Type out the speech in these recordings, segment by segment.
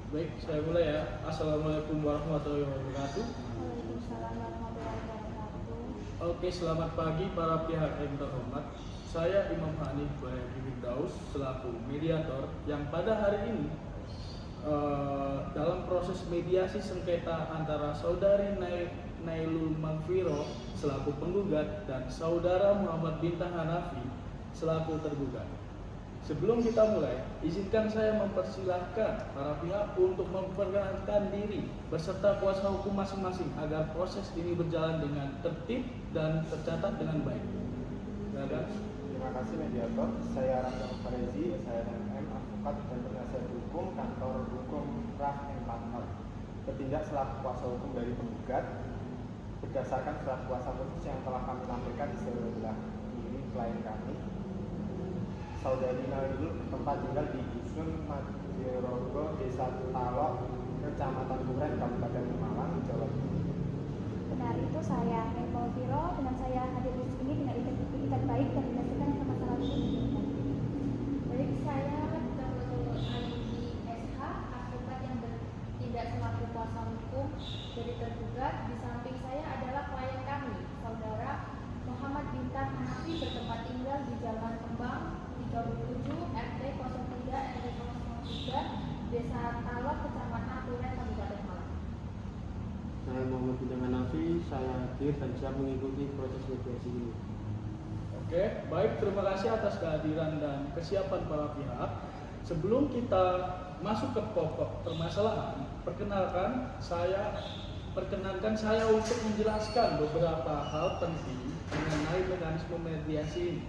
Baik, saya mulai ya. Assalamualaikum warahmatullahi wabarakatuh. Waalaikumsalam warahmatullahi wabarakatuh. Oke, selamat pagi para pihak yang terhormat. Saya Imam Hanif Bayaki Firdaus selaku mediator yang pada hari ini dalam proses mediasi sengketa antara saudari Nailul Magfiro selaku penggugat dan saudara Muhammad Bintang Hanafi selaku tergugat. Sebelum kita mulai, izinkan saya mempersilahkan para pihak untuk memperkenalkan diri beserta kuasa hukum masing-masing agar proses ini berjalan dengan tertib dan tercatat dengan baik. Silakan. Terima kasih mediator. Saya Ramdan Farezi, saya MM, advokat dan penasihat hukum kantor hukum Raf and Partner. Bertindak selaku kuasa hukum dari penggugat berdasarkan surat kuasa khusus yang telah kami lampirkan di sebelah kiri klien kami. Saudari Nailul tempat tinggal di Dusun Madirogo, Desa Talok, Kecamatan Duren, Kabupaten Malang, Jawa Timur. Benar, itu saya, Nailul Viro, dengan saya hadir di sini dengan itikat baik dan berdasarkan permasalahan ini. Baik, saya Dr. Aini SH, advokat yang bertindak selaku kuasa hukum dari tergugat. Di samping saya adalah klien kami, saudara Muhammad Bintang Hanafi bertempat tinggal di Jalan Kembang 37 RT 03 RT 03 Desa Talok, Kecamatan Duren, Kabupaten Malang. Saya Muhammad Bintang Hanafi, saya hadir dan siap mengikuti proses mediasi ini. Oke, baik, terima kasih atas kehadiran dan kesiapan para pihak. Sebelum kita masuk ke pokok permasalahan, perkenankan saya untuk menjelaskan beberapa hal penting mengenai mekanisme mediasi ini.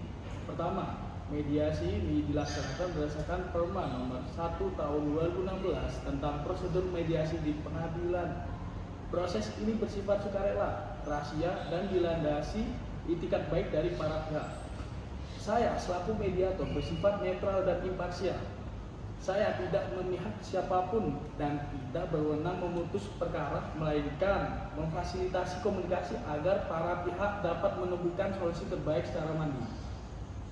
Pertama, mediasi ini dilaksanakan berdasarkan Perma nomor 1 tahun 2016 tentang prosedur mediasi di pengadilan. Proses ini bersifat sukarela, rahasia, dan dilandasi itikat baik dari para pihak. Saya selaku mediator bersifat netral dan imparsial. Saya tidak memihak siapapun dan tidak berwenang memutus perkara, melainkan memfasilitasi komunikasi agar para pihak dapat menemukan solusi terbaik secara mandiri.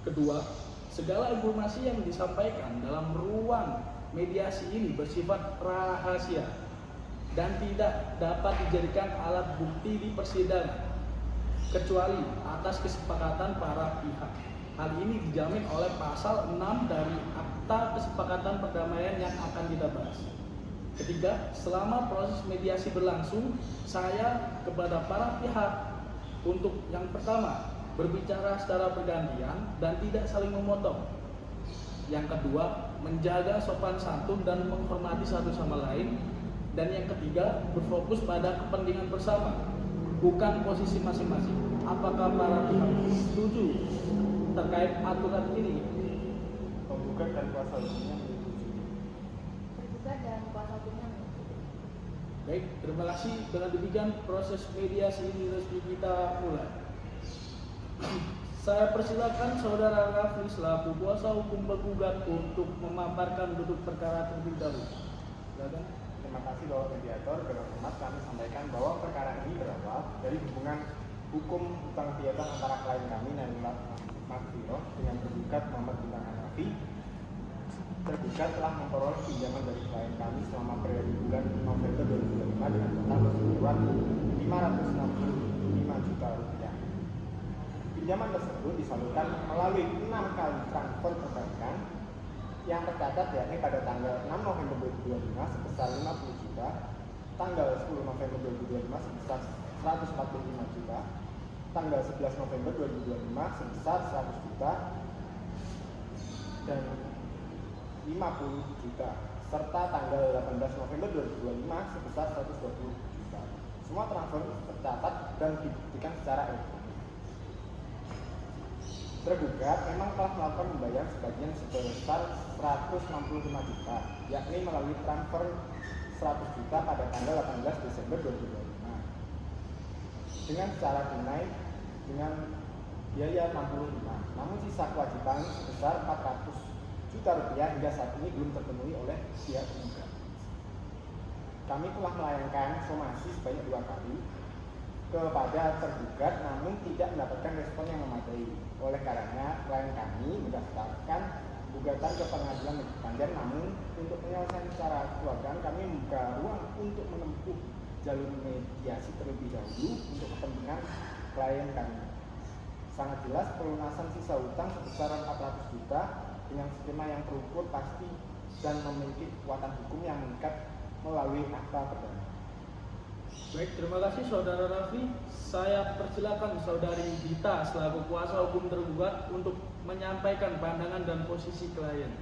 Kedua, segala informasi yang disampaikan dalam ruang mediasi ini bersifat rahasia dan tidak dapat dijadikan alat bukti di persidangan kecuali atas kesepakatan para pihak. Hal ini dijamin oleh pasal 6 dari Akta Kesepakatan Perdamaian yang akan kita bahas. Ketiga, selama proses mediasi berlangsung, saya kepada para pihak untuk yang pertama, berbicara secara bergantian dan tidak saling memotong. Yang kedua, menjaga sopan santun dan menghormati satu sama lain. Dan yang ketiga, berfokus pada kepentingan bersama, bukan posisi masing-masing. Apakah para pihak setuju terkait aturan ini? Penggugat dan kuasa hukumnya menyetujui. Tergugat dan kuasa hukumnya menyetujui. Baik, terima kasih. Dengan demikian proses mediasi ini resmi kita mulai. Saya persilakan saudara Rafli selaku kuasa hukum penggugat untuk memaparkan duduk perkara terlebih dahulu. Silakan. Terima kasih Bapak Mediator. Dengan hormat kami sampaikan bahwa perkara ini berawal dari hubungan hukum utang piutang antara klien kami Nailul Magfiro dengan tergugat Muhammad Bintang Hanafi. Tergugat telah memperoleh pinjaman dari klien kami selama periode bulan November 2025 dengan total keseluruhan 565 juta rupiah. Pinjaman tersebut disalurkan melalui 6 kali transfer perbankan yang tercatat yakni pada tanggal 6 November 2025 sebesar 50 juta, tanggal 10 November 2025 sebesar 145 juta, tanggal 11 November 2025 sebesar 100 juta, dan 50 juta, serta tanggal 18 November 2025 sebesar 120 juta. Semua transfer tercatat dan dibuktikan secara elektronik. Tergugat memang telah melakukan pembayaran sebagian sebesar 165 juta, yakni melalui transfer 100 juta pada tanggal 18 Desember 2025 dengan secara tunai dengan biaya 65. Namun sisa kewajiban sebesar 400 juta rupiah hingga saat ini belum terpenuhi oleh pihak penggugat. Kami telah melayangkan somasi sebanyak 2 kali kepada tergugat namun tidak mendapatkan respon yang memadai. Oleh karenanya klien kami mendaftarkan gugatan ke pengadilan negeri Banjar. Namun untuk penyelesaian secara kekeluargaan kami membuka ruang untuk menempuh jalur mediasi terlebih dahulu untuk kepentingan klien kami. Sangat jelas pelunasan sisa hutang sebesar 400 juta dengan skema yang terukur pasti dan memiliki kekuatan hukum yang mengikat melalui akta perdana. Baik, terima kasih Saudara Rafli. Saya persilakan Saudari Dita selaku kuasa hukum tergugat untuk menyampaikan pandangan dan posisi klien.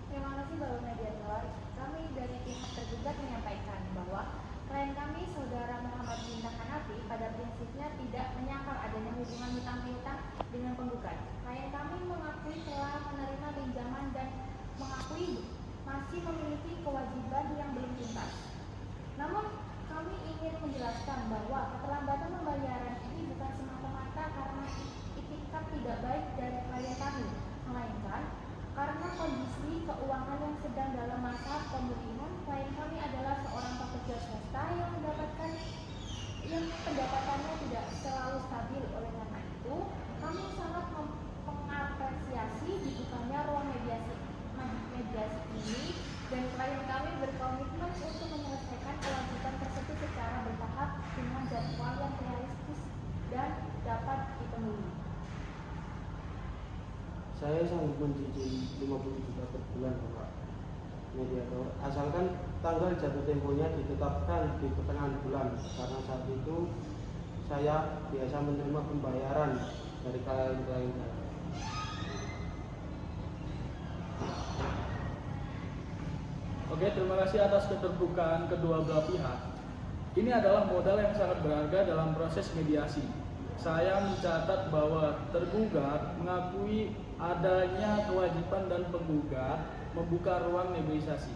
Terima kasih Bapak Mediator. Kami dari pihak tergugat menyampaikan bahwa klien kami Saudara Muhammad Bintang Hanafi pada prinsipnya tidak menyangkal adanya hubungan hutang piutang dengan penggugat. Klien kami mengakui telah menerima pinjaman dan mengakui masih memiliki kewajiban yang belum tuntas. Namun kami ingin menjelaskan bahwa keterlambatan pembayaran ini bukan semata-mata karena itikat tidak baik dari klien kami, melainkan karena kondisi keuangan yang sedang dalam masa pemulihan. Klien kami adalah seorang pekerja swasta yang pendapatannya tidak selalu stabil. Oleh karena itu, kami sangat mengapresiasi dibukanya ruang mediasi ini, dan klien kami berkomitmen untuk menyelesaikan kewajiban tersebut secara bertahap dengan jadwal yang realistis dan dapat dipenuhi. Saya sanggup mencicil 50 juta per bulan, Pak Mediator, asalkan tanggal jatuh temponya ditetapkan di pertengahan bulan, karena saat itu saya biasa menerima pembayaran dari klien-klien saya. Oke, terima kasih atas keterbukaan kedua belah pihak. Ini adalah modal yang sangat berharga dalam proses mediasi. Saya mencatat bahwa tergugat mengakui adanya kewajiban dan penggugat membuka ruang negosiasi.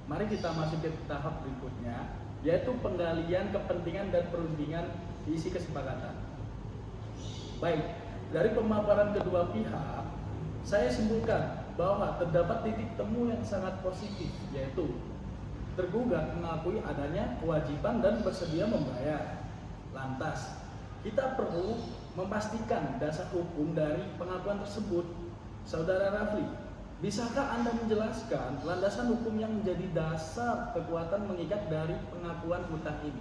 Mari kita masuk ke tahap berikutnya, yaitu penggalian kepentingan dan perundingan isi kesepakatan. Baik, dari pemaparan kedua pihak, saya simpulkan bahwa terdapat titik temu yang sangat positif, yaitu tergugat mengakui adanya kewajiban dan bersedia membayar. Lantas, kita perlu memastikan dasar hukum dari pengakuan tersebut. Saudara Rafli, bisakah Anda menjelaskan landasan hukum yang menjadi dasar kekuatan mengikat dari pengakuan hutang ini?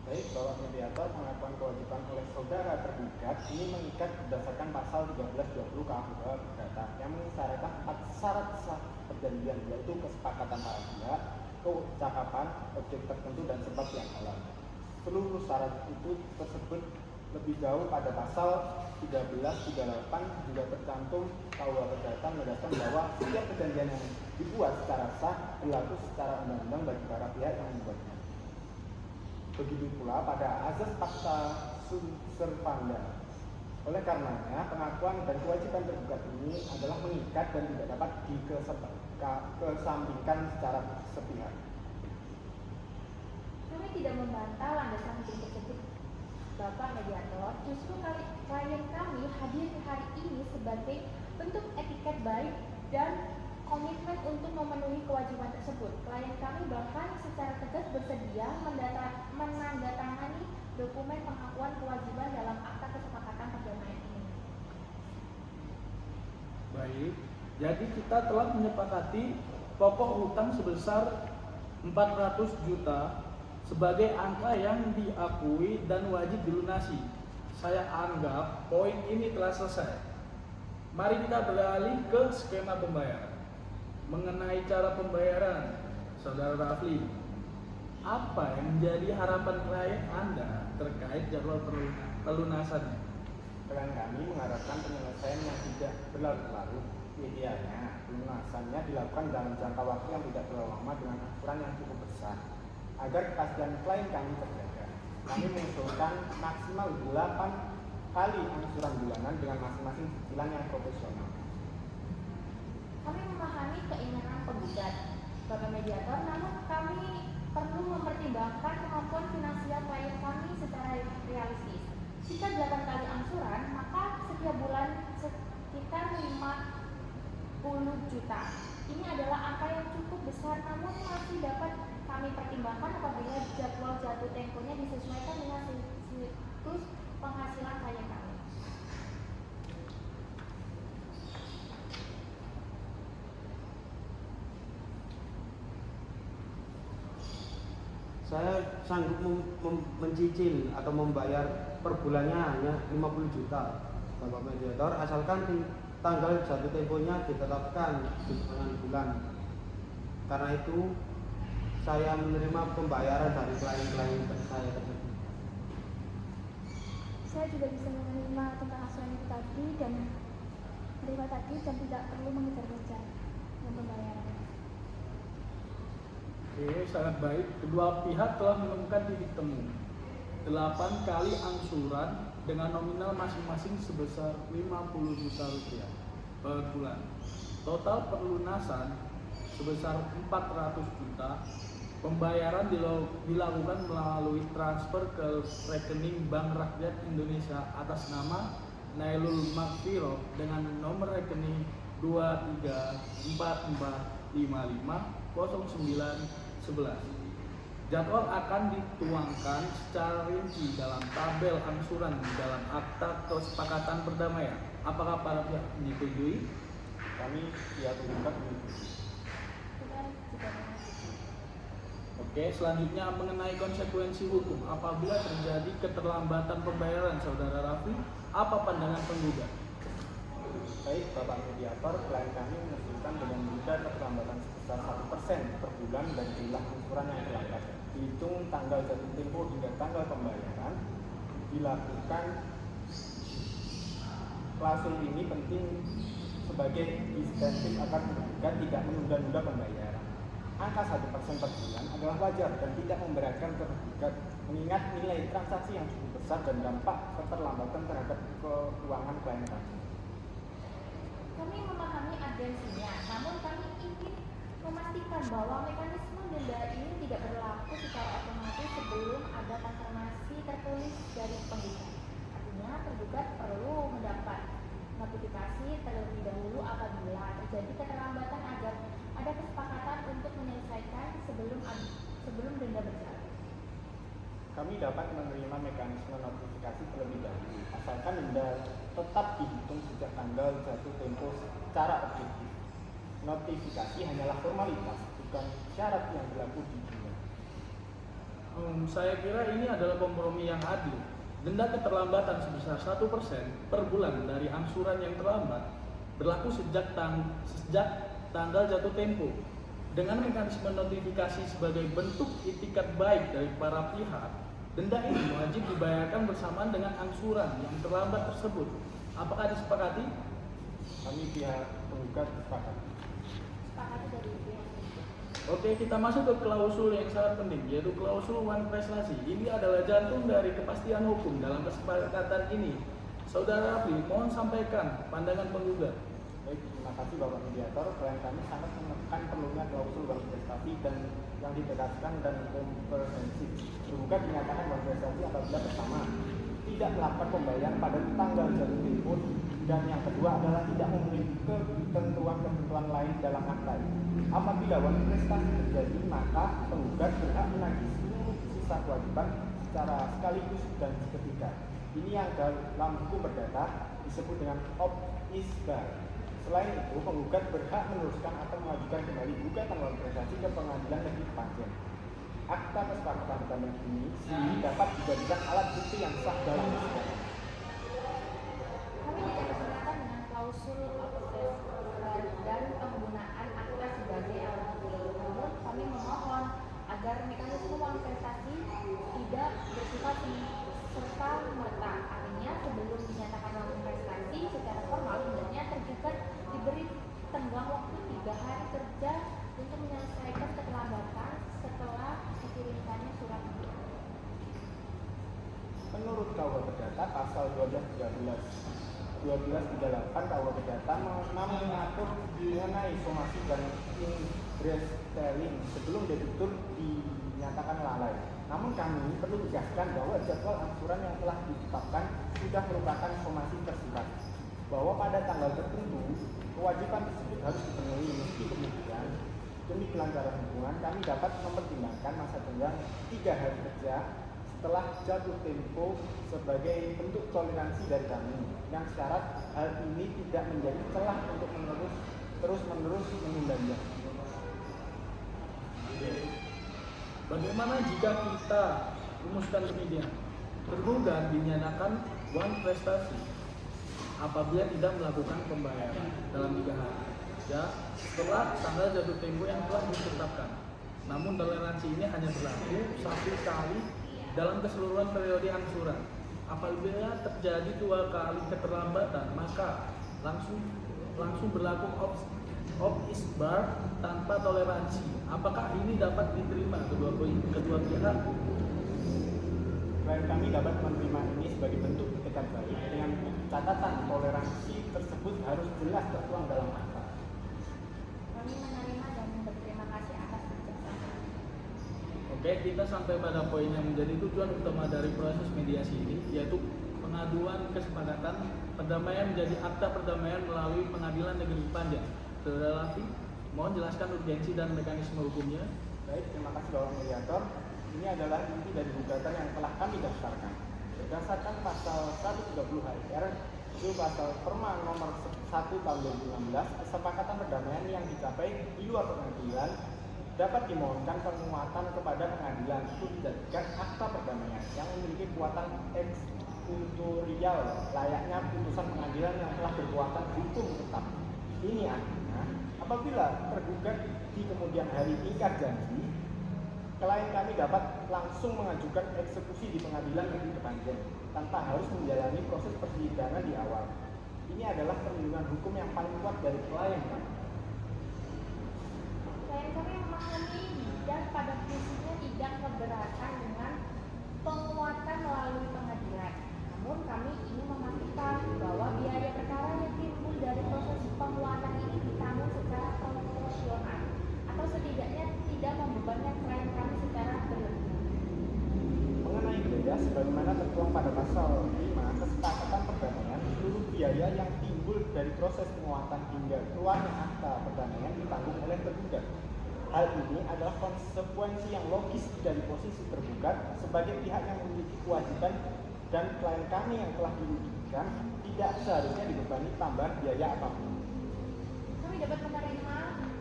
Baik, Bapak Mediator, pengakuan kewajiban oleh saudara tergugat ini mengikat berdasarkan pasal 1320 KUH Perdata yang mengisyaratkan 4 syarat sah perjanjian, yaitu kesepakatan para pihak, kecakapan, objek tertentu, dan sebab yang halal. Seluruh syarat itu tersebut lebih jauh pada pasal 1338 juga tercantum KUH Perdata menegaskan bahwa setiap perjanjian yang dibuat secara sah berlaku secara undang-undang bagi para pihak yang membuatnya. Begitu pula pada azas fakta servanda. Oleh karenanya, pengakuan dan kewajiban tergugat ini adalah mengikat dan tidak dapat dikesampingkan secara sepihak. Kami tidak membantah landasan hukum tersebut, Bapak Mediator. Justru klien kami hadir hari ini sebagai bentuk etiket baik dan komitmen untuk memenuhi kewajiban tersebut. Klien kami bahkan secara tegas bersedia menandatangani dokumen pengakuan kewajiban dalam akta kesepakatan perdamaian ini. Baik, jadi kita telah menyepakati pokok hutang sebesar 400 juta sebagai angka yang diakui dan wajib dilunasi. Saya anggap poin ini telah selesai. Mari kita beralih ke skema pembayaran. Mengenai cara pembayaran, Saudara Rafli, apa yang menjadi harapan klien Anda terkait jadwal pelunasannya? Klien kami mengharapkan penyelesaian yang tidak berlarut-larut. Idealnya, pelunasannya dilakukan dalam jangka waktu yang tidak terlalu lama dengan aturan yang cukup besar, agar kepastian klien kami terjaga. Kami mengusulkan maksimal 8 kali angsuran bulanan dengan masing-masing cicilan yang profesional. Kami memahami keinginan penggugat, Bapak Mediator, namun kami perlu mempertimbangkan kemampuan finansial klien kami secara realistis. Jika 8 kali angsuran, maka setiap bulan sekitar 50 juta. Ini adalah angka yang cukup besar, namun masih dapat kami pertimbangkan apabila jadwal jatuh temponya disesuaikan dengan siklus penghasilan klien kami. saya sanggup mencicil atau membayar per bulannya hanya 50 juta Bapak Mediator, asalkan tanggal jatuh temponya ditetapkan di pertengahan bulan. Karena itu saya menerima pembayaran dari klien-klien saya tersebut. Saya juga bisa menerima tentang asuransi itu tadi dan tidak perlu mengejar-ngejar dengan pembayaran. Oke, sangat baik. Kedua pihak telah menemukan titik temu. 8 kali angsuran dengan nominal masing-masing sebesar 50 juta rupiah per bulan. Total perlunasan sebesar 400 juta. Pembayaran dilakukan melalui transfer ke rekening Bank Rakyat Indonesia atas nama Nailul Makfiro dengan nomor rekening 2344550911. Jadwal akan dituangkan secara rinci dalam tabel angsuran di dalam akta kesepakatan perdamaian. Apakah para pihak menyetujui? Kami pihak penggugat menyetujui. Oke, selanjutnya mengenai konsekuensi hukum apabila terjadi keterlambatan pembayaran Saudara Raffi, apa pandangan penggugat? Baik, Bapak Mediator, klien kami mengusulkan dengan denda keterlambatan sebesar 1% per bulan dan jumlah angsuran yang terlambat. Dihitung tanggal jatuh tempo hingga tanggal pembayaran, dilakukan klausul ini penting sebagai insentif agar penggugat tidak menunda-nunda pembayaran. Angka 1% per bulan adalah wajar dan tidak memberatkan tergugat mengingat nilai transaksi yang cukup besar dan dampak keterlambatan terhadap keuangan klien kami. Kami memahami urgensinya, namun kami ingin memastikan bahwa mekanisme denda ini tidak berlaku secara otomatis sebelum ada konfirmasi tertulis dari penggugat. Artinya, tergugat perlu mendapat notifikasi terlebih dahulu apabila terjadi keterlambatan agar ada kesepakatan untuk menyelesaikan sebelum denda berjalan. Kami dapat menerima mekanisme notifikasi terlebih dahulu, asalkan denda tetap dihitung sejak tanggal jatuh tempo secara objektif. Notifikasi hanyalah formalitas, bukan syarat yang berlaku di dunia. Saya kira ini adalah kompromi yang adil. Denda keterlambatan sebesar 1% per bulan dari angsuran yang terlambat berlaku sejak tanggal jatuh tempo. Dengan mekanisme notifikasi sebagai bentuk itikat baik dari para pihak, denda ini wajib dibayarkan bersamaan dengan angsuran yang terlambat tersebut. Apakah disepakati? Kami pihak penggugat sepakat. Sepakati dari pihak penggugat. Oke, kita masuk ke klausul yang sangat penting, yaitu klausul wan prestasi. Ini adalah jantung dari kepastian hukum dalam kesepakatan ini. Saudara Raffi, mohon sampaikan pandangan penggugat. Baik, terima kasih Bapak Mediator. Klien kami sangat menekan perlunya klausul bank prestasi dan yang ditegaskan dan komprehensif. Tergugat dinyatakan bank prestasi apabila pertama tidak melakukan pembayaran pada tanggal jatuh tempo dan yang kedua adalah tidak memenuhi ketentuan lain dalam akta. Apabila bank prestasi terjadi, maka penggugat berhak menagih seluruh sisa kewajiban secara sekaligus dan seketika. Ini yang dalam hukum perdata disebut dengan ob-isbar. Selain itu, penggugat berhak meneruskan atau mengajukan kembali gugatan bank prestasi ke pengadilan negeri Kepanjen. Akta kesepakatan perdamaian ini dapat dijadikan alat bukti yang sah dalam persidangan. Kami tidak keberatan dengan klausul obsesor dan penggunaan akta sebagai alat bukti. Namun, kami memohon agar mekanisme uang prestasi tidak bersifat serta merta. Artinya, sebelum dinyatakan uang prestasi secara formal, hendaknya tergugat diberi tenggang waktu 3 hari kerja untuk menyelesaikan keterlambatan setelah dikirimkannya surat itu. Menurut KUH Perdata pasal 1238 KUH Perdata mengatur mengenai somasi dan ingress sebelum debitur dinyatakan lalai. Namun kami perlu tegaskan bahwa jadwal angsuran yang telah ditetapkan sudah merupakan somasi tersirat, bahwa pada tanggal tertentu kewajiban tersebut harus dipenuhi. Meski demikian, demi kelancaran hubungan, kami dapat mempertimbangkan masa tenggang 3 hari kerja setelah jatuh tempo sebagai bentuk toleransi dari kami, yang syarat hal ini tidak menjadi celah untuk terus-menerus menunda. Bagaimana jika kita rumuskan demikian? Tergugat dinyatakan uang prestasi apabila tidak melakukan pembayaran dalam 3 hari ya, setelah tanggal jatuh tempo yang telah ditetapkan. Namun toleransi ini hanya berlaku 1 kali dalam keseluruhan periode angsuran. Apabila terjadi 2 kali keterlambatan, maka langsung berlaku off isbar tanpa toleransi. Apakah ini dapat diterima kedua pihak? Klien kami dapat menerima ini sebagai bentuk etikat baik dengan catatan toleransi tersebut harus jelas tertuang dalam akta. Kami menerima dan berterima kasih atas kebijaksanaan. Oke, kita sampai pada poin yang menjadi tujuan utama dari proses mediasi ini, yaitu pengaduan kesepakatan perdamaian menjadi akta perdamaian melalui Pengadilan Negeri Panjang. Saudara Lafi, mohon jelaskan urgensi dan mekanisme hukumnya. Baik, terima kasih Bapak Mediator. Ini adalah inti dari gugatan yang telah kami daftarkan. Berdasarkan pasal 130 HIR, itu pasal Perma nomor 1 tahun 2016, kesepakatan perdamaian yang dicapai di luar pengadilan dapat dimohonkan penguatan kepada pengadilan untuk dijadikan akta perdamaian yang memiliki kuatan eksekutorial layaknya putusan pengadilan yang telah berkuatan hukum tetap. Ini artinya apabila tergugat di kemudian hari ingkar janji, klien kami dapat langsung mengajukan eksekusi di Pengadilan Negeri Kepanjen tanpa harus menjalani proses persidangan di awal. Ini adalah perlindungan hukum yang paling kuat dari klien kami. Klien kami memahami dan pada prinsipnya tidak keberatan dengan penguatan melalui pengadilan. Namun kami ingin memastikan bahwa biaya perkara yang timbul dari proses penguatan ini ditanggung secara proporsional atau setidaknya tidak membebankan klien kami secara berlebihan. Mengenai biaya, sebagaimana tertuang pada pasal 5 kesepakatan perdamaian, seluruh biaya yang timbul dari proses penguatan hingga keluarnya akta perdamaian ditanggung oleh tergugat. Hal ini adalah konsekuensi yang logis dari posisi tergugat sebagai pihak yang memiliki kewajiban dan klien kami yang telah dirugikan tidak seharusnya dibebani tambahan biaya apapun. Kami dapat menerima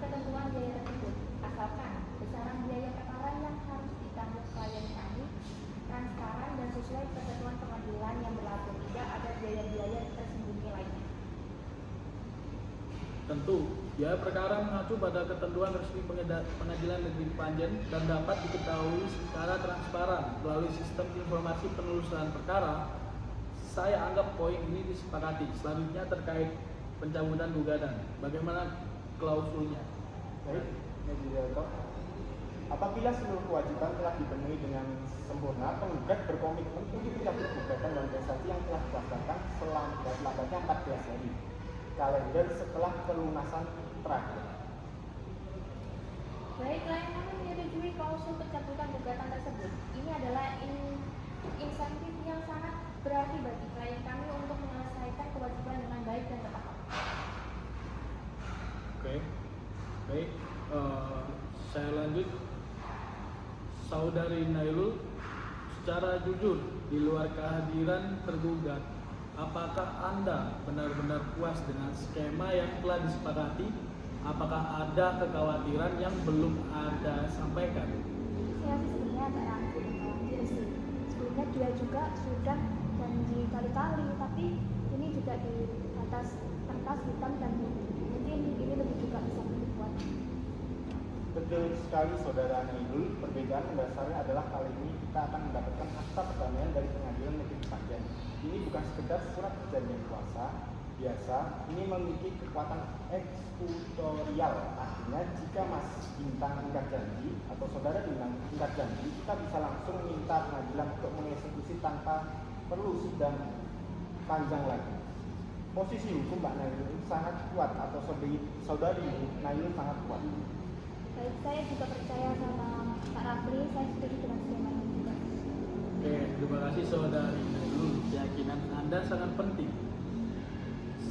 ketentuan biaya tersebut, asalkan besaran biaya perkara yang harus ditanggung klien kami transparan dan sesuai ketentuan pengadilan yang berlaku, tidak ada biaya-biaya tersembunyi lainnya. Tentu, biaya perkara mengacu pada ketentuan resmi Pengadilan Negeri Panjen dan dapat diketahui secara transparan melalui sistem informasi penelusuran perkara. Saya anggap poin ini disepakati. Selanjutnya terkait pencabutan gugatan. Bagaimana klausulnya? Baik, Mediator. Apabila seluruh kewajiban telah dipenuhi dengan sempurna, penggugat berkomitmen untuk mencabut gugatan dan prestasi yang telah didaftarkan selambat-lambatnya 14 hari kalender setelah pelunasan terakhir. Baik, klien kami menyetujui klausul pencabutan gugatan tersebut. Ini adalah insentif yang sangat berarti bagi klien kami untuk menyelesaikan kewajiban dengan baik dan tepat. Oke, baik. Saya lanjut. Saudari Nailul, secara jujur di luar kehadiran tergugat, apakah Anda benar-benar puas dengan skema yang telah disepakati? Apakah ada kekhawatiran yang belum Anda sampaikan? Saya sih sebenarnya agak ragu dan khawatir sih. Sebelumnya dia juga sudah janji kali-kali, tapi ini juga di atas kertas hitam dan mungkin ini lebih juga bisa dibuat. Betul sekali Saudara Nailul, perbedaan mendasarnya adalah kali ini kita akan mendapatkan akta perdamaian dari Pengadilan Negeri Panjen. Ini bukan sekedar surat perjanjian kuasa biasa, ini memiliki kekuatan eksekutorial. Artinya jika Mas Bintang ingkar janji atau Saudara Bintang ingkar janji, kita bisa langsung minta pengadilan untuk mengeksekusi tanpa perlu sidang panjang lagi. Posisi hukum Mbak Nailul sangat kuat atau Saudari Nailul sangat kuat. Baik, saya juga percaya sama Pak Rafli, saya setuju dengan skema ini juga. Oke, terima kasih Saudari Nailul. Keyakinan Anda sangat penting.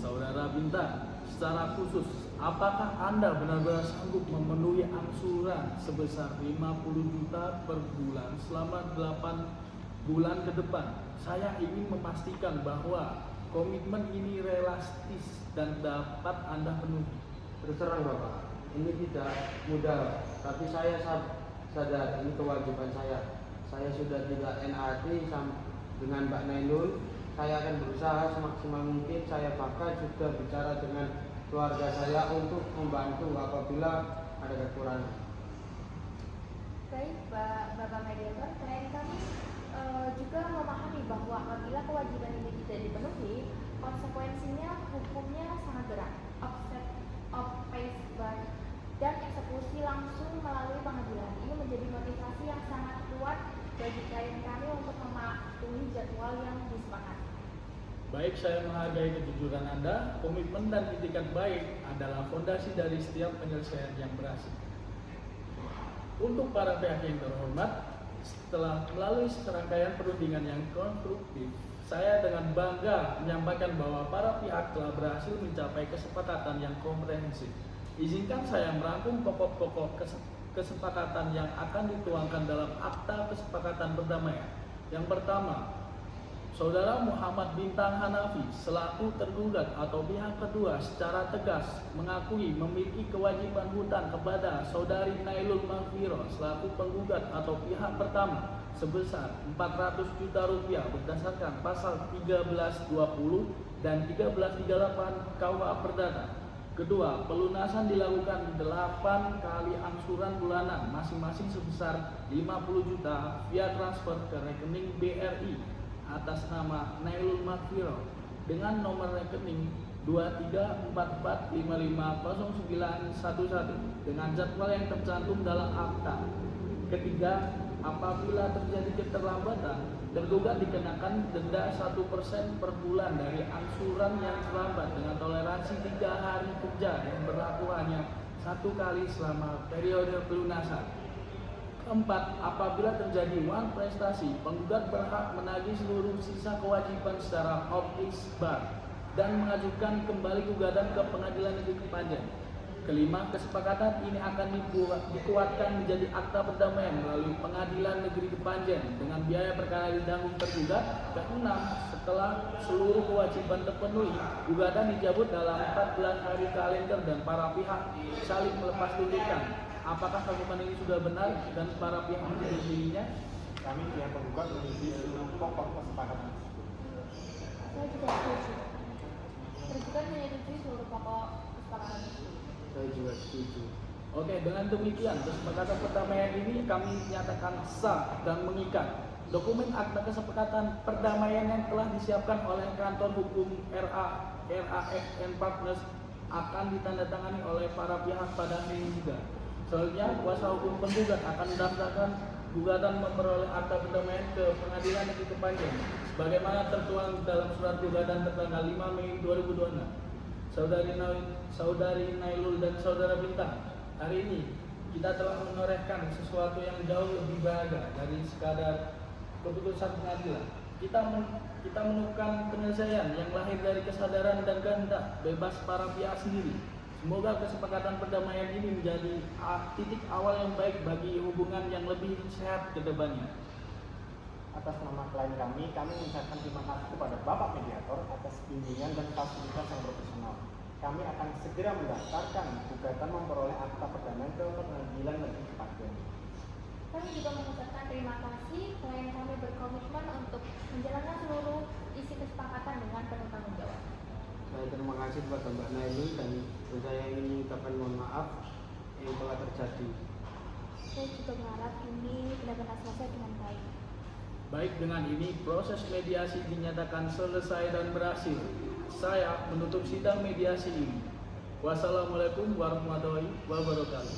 Saudara Bintang, secara khusus, apakah Anda benar-benar sanggup memenuhi angsuran sebesar 50 juta per bulan selama 8 bulan ke depan? Saya ingin memastikan bahwa komitmen ini realistis dan dapat Anda penuhi. Terus terang Bapak, ini tidak mudah, tapi saya sadar ini kewajiban saya. Saya sudah tidak NAT dengan Mbak Nailul. Saya akan berusaha semaksimal mungkin. Saya bahkan sudah bicara dengan keluarga saya untuk membantu apabila ada kekurangan. Baik, Bapak Mediator, klien kami juga memahami bahwa apabila kewajiban ini tidak dipenuhi, konsekuensinya hukumnya sangat berat, dan eksekusi langsung melalui pengadilan. Ini menjadi motivasi yang sangat kuat bagi klien kami untuk mematuhi jadwal yang disepakati. Baik, saya menghargai kejujuran Anda. Komitmen dan itikat baik adalah fondasi dari setiap penyelesaian yang berhasil. Untuk para pihak yang terhormat, setelah melalui serangkaian perundingan yang konstruktif, saya dengan bangga menyampaikan bahwa para pihak telah berhasil mencapai kesepakatan yang komprehensif. Izinkan saya merangkum pokok-pokok kesepakatan yang akan dituangkan dalam akta kesepakatan perdamaian. Yang pertama, Saudara Muhammad Bintang Hanafi selaku tergugat atau pihak kedua secara tegas mengakui memiliki kewajiban hutang kepada Saudari Nailul Mahfirah selaku penggugat atau pihak pertama sebesar 400 juta rupiah berdasarkan pasal 1320 dan 1338 KUH Perdata. Kedua, pelunasan dilakukan 8 kali angsuran bulanan masing-masing sebesar 50 juta via transfer ke rekening BRI atas nama Nailul Mahfirah dengan nomor rekening 2344550911 dengan jadwal yang tercantum dalam akta. Ketiga, apabila terjadi keterlambatan, tergugat dikenakan denda 1% per bulan dari angsuran yang terlambat dengan toleransi 3 hari kerja yang berlaku hanya 1 kali selama periode pelunasan. Keempat, apabila terjadi uang prestasi, penggugat berhak menagih seluruh sisa kewajiban secara off-isbar dan mengajukan kembali gugatan ke Pengadilan Negeri Kepanjen. Kelima, kesepakatan ini akan dikuatkan menjadi akta perdamaian melalui Pengadilan Negeri Kepanjen dengan biaya perkara ditanggung tergugat. Keenam, setelah seluruh kewajiban terpenuhi, gugatan dicabut dalam 14 hari kalender dan para pihak saling melepas tuntutan. Apakah rangkuman ini sudah benar dan para pihak menyetujui-nya? Kami pihak penggugat menyetujui seluruh pokok kesepakatan. Saya juga setuju. Tergugat menyetujui seluruh pokok kesepakatan tersebut. Saya juga setuju. Oke, dengan demikian kesepakatan perdamaian ini kami nyatakan sah dan mengikat. Dokumen akta kesepakatan perdamaian yang telah disiapkan oleh kantor hukum RAFN Partners akan ditandatangani oleh para pihak pada hari ini juga. Selanjutnya, kuasa hukum penggugat akan mendaftarkan gugatan memperoleh akta perdamaian ke Pengadilan Negeri Kepanjen sebagaimana tertuang dalam surat gugatan tertanggal 5 Mei 2026. Saudari Nailul dan Saudara Bintang, hari ini kita telah menorehkan sesuatu yang jauh lebih berharga dari sekadar keputusan pengadilan. Kita menemukan penyelesaian yang lahir dari kesadaran dan kehendak bebas para pihak sendiri. Semoga kesepakatan perdamaian ini menjadi titik awal yang baik bagi hubungan yang lebih sehat ke depannya. Atas nama klien kami mengucapkan terima kasih kepada Bapak Mediator atas bimbingan dan fasilitas yang profesional. Kami akan segera mendaftarkan gugatan memperoleh akta perdamaian ke Pengadilan Negeri Kepanjen. Kami juga mengucapkan terima kasih klien kami berkomitmen untuk menjalankan seluruh isi kesepakatan dengan penuh tanggung jawab. Saya terima kasih kepada Mbak Nailul dan saya ingin mengucapkan mohon maaf yang telah terjadi. Saya juga berharap ini benar-benar selesai dengan baik. Baik, dengan ini proses mediasi dinyatakan selesai dan berhasil. Saya menutup sidang mediasi ini. Wassalamualaikum warahmatullahi wabarakatuh.